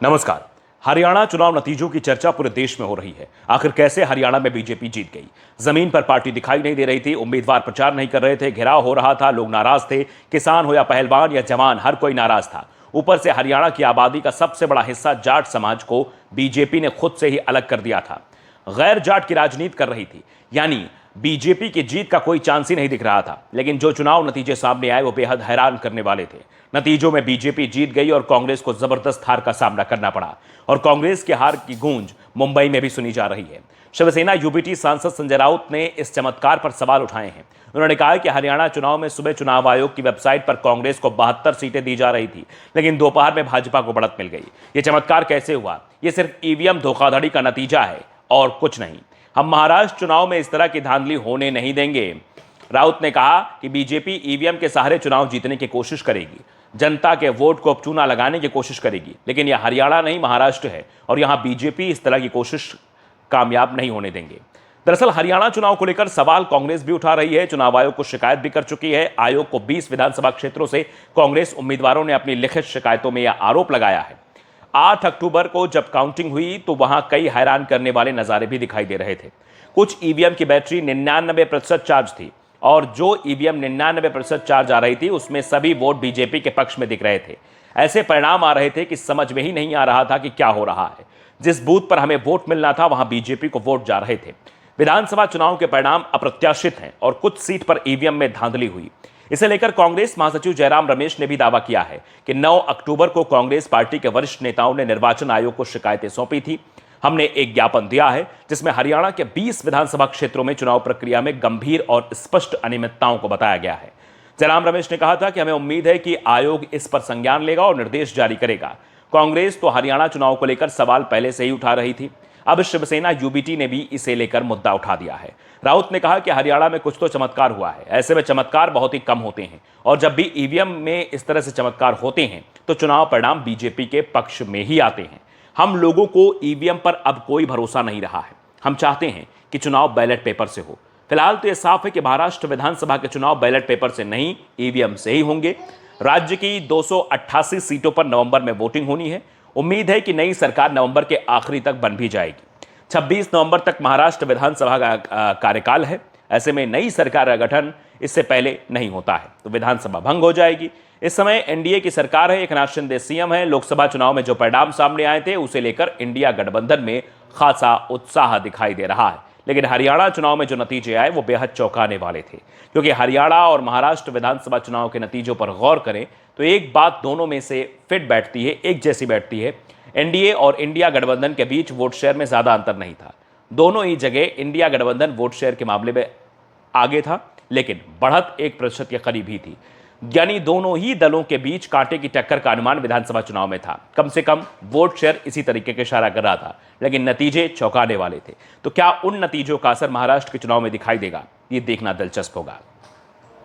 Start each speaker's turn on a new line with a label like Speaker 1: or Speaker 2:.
Speaker 1: नमस्कार। हरियाणा चुनाव नतीजों की चर्चा पूरे देश में हो रही है। आखिर कैसे हरियाणा में बीजेपी जीत गई? जमीन पर पार्टी दिखाई नहीं दे रही थी, उम्मीदवार प्रचार नहीं कर रहे थे, घेराव हो रहा था, लोग नाराज थे। किसान हो या पहलवान या जवान, हर कोई नाराज था। ऊपर से हरियाणा की आबादी का सबसे बड़ा हिस्सा जाट समाज को बीजेपी ने खुद से ही अलग कर दिया था, गैर जाट की राजनीति कर रही थी। यानी बीजेपी की जीत का कोई चांस ही नहीं दिख रहा था। लेकिन जो चुनाव नतीजे सामने आए वो बेहद हैरान करने वाले थे। नतीजों में बीजेपी जीत गई और कांग्रेस को जबरदस्त हार का सामना करना पड़ा। और कांग्रेस की हार की गूंज मुंबई में भी सुनी जा रही है। शिवसेना यूबीटी सांसद संजय राउत ने इस चमत्कार पर सवाल उठाए हैं। उन्होंने कहा कि हरियाणा चुनाव में सुबह चुनाव आयोग की वेबसाइट पर कांग्रेस को 72 सीटें दी जा रही थी, लेकिन दोपहर में भाजपा को बढ़त मिल गई। ये चमत्कार कैसे हुआ? ये सिर्फ ईवीएम धोखाधड़ी का नतीजा है और कुछ नहीं। हम महाराष्ट्र चुनाव में इस तरह की धांधली होने नहीं देंगे। राउत ने कहा कि बीजेपी ईवीएम के सहारे चुनाव जीतने की कोशिश करेगी, जनता के वोट को चूना लगाने की कोशिश करेगी। लेकिन यह हरियाणा नहीं, महाराष्ट्र है और यहां बीजेपी इस तरह की कोशिश कामयाब नहीं होने देंगे। दरअसल हरियाणा चुनाव को लेकर सवाल कांग्रेस भी उठा रही है, चुनाव आयोग को शिकायत भी कर चुकी है। आयोग को 20 विधानसभा क्षेत्रों से कांग्रेस उम्मीदवारों ने अपनी लिखित शिकायतों में यह आरोप लगाया है। 8 अक्टूबर को जब काउंटिंग हुई तो वहां कई हैरान करने वाले नजारे भी दिखाई दे रहे थे। कुछ ईवीएम की बैटरी 99% चार्ज थी और जो ईवीएम 99% चार्ज आ रही थी उसमें सभी वोट बीजेपी के पक्ष में दिख रहे थे। ऐसे परिणाम आ रहे थे कि समझ में ही नहीं आ रहा था कि क्या हो रहा है। जिस बूथ पर हमें वोट मिलना था वहां बीजेपी को वोट जा रहे थे। विधानसभा चुनाव के परिणाम अप्रत्याशित हैं और कुछ सीट पर ईवीएम में धांधली हुई। इसे लेकर कांग्रेस महासचिव जयराम रमेश ने भी दावा किया है कि 9 अक्टूबर को कांग्रेस पार्टी के वरिष्ठ नेताओं ने निर्वाचन आयोग को शिकायतें सौंपी थी। हमने एक ज्ञापन दिया है जिसमें हरियाणा के 20 विधानसभा क्षेत्रों में चुनाव प्रक्रिया में गंभीर और स्पष्ट अनियमितताओं को बताया गया है। जयराम रमेश ने कहा था कि हमें उम्मीद है कि आयोग इस पर संज्ञान लेगा और निर्देश जारी करेगा। कांग्रेस तो हरियाणा चुनाव को लेकर सवाल पहले से ही उठा रही थी। अब शिवसेना यूबीटी ने भी इसे लेकर मुद्दा उठा दिया है। राउत ने कहा कि हरियाणा में कुछ तो चमत्कार हुआ है। ऐसे में चमत्कार बहुत ही कम होते हैं और जब भी ईवीएम में इस तरह से चमत्कार होते हैं तो चुनाव परिणाम बीजेपी के पक्ष में ही आते हैं। हम लोगों को ईवीएम पर अब कोई भरोसा नहीं रहा है। हम चाहते हैं कि चुनाव बैलेट पेपर से हो। फिलहाल तो यह साफ है कि महाराष्ट्र विधानसभा के चुनाव बैलेट पेपर से नहीं, ईवीएम से ही होंगे। राज्य की 288 सीटों पर नवंबर में वोटिंग होनी है। उम्मीद है कि नई सरकार नवंबर के आखिरी तक बन भी जाएगी। 26 नवंबर तक महाराष्ट्र विधानसभा का कार्यकाल है। ऐसे में नई सरकार का गठन इससे पहले नहीं होता है तो विधानसभा भंग हो जाएगी। इस समय एनडीए की सरकार है, एकनाथ शिंदे सीएम है। लोकसभा चुनाव में जो परिणाम सामने आए थे उसे लेकर इंडिया गठबंधन में खासा उत्साह दिखाई दे रहा है। लेकिन हरियाणा चुनाव में जो नतीजे आए वो बेहद चौंकाने वाले थे, क्योंकि हरियाणा और महाराष्ट्र विधानसभा चुनाव के नतीजों पर गौर करें तो एक बात दोनों में से फिट बैठती है, एक जैसी बैठती है। एनडीए और इंडिया गठबंधन के बीच वोट शेयर में ज्यादा अंतर नहीं था। दोनों ही जगह इंडिया गठबंधन वोट शेयर के मामले में आगे था, लेकिन बढ़त 1% के करीब ही थी। यानी दोनों ही दलों के बीच कांटे की टक्कर का अनुमान विधानसभा चुनाव में था। कम से कम वोट शेयर इसी तरीके के इशारा कर रहा था, लेकिन नतीजे चौंकाने वाले थे। तो क्या उन नतीजों का असर महाराष्ट्र के चुनाव में दिखाई देगा? ये देखना दिलचस्प होगा।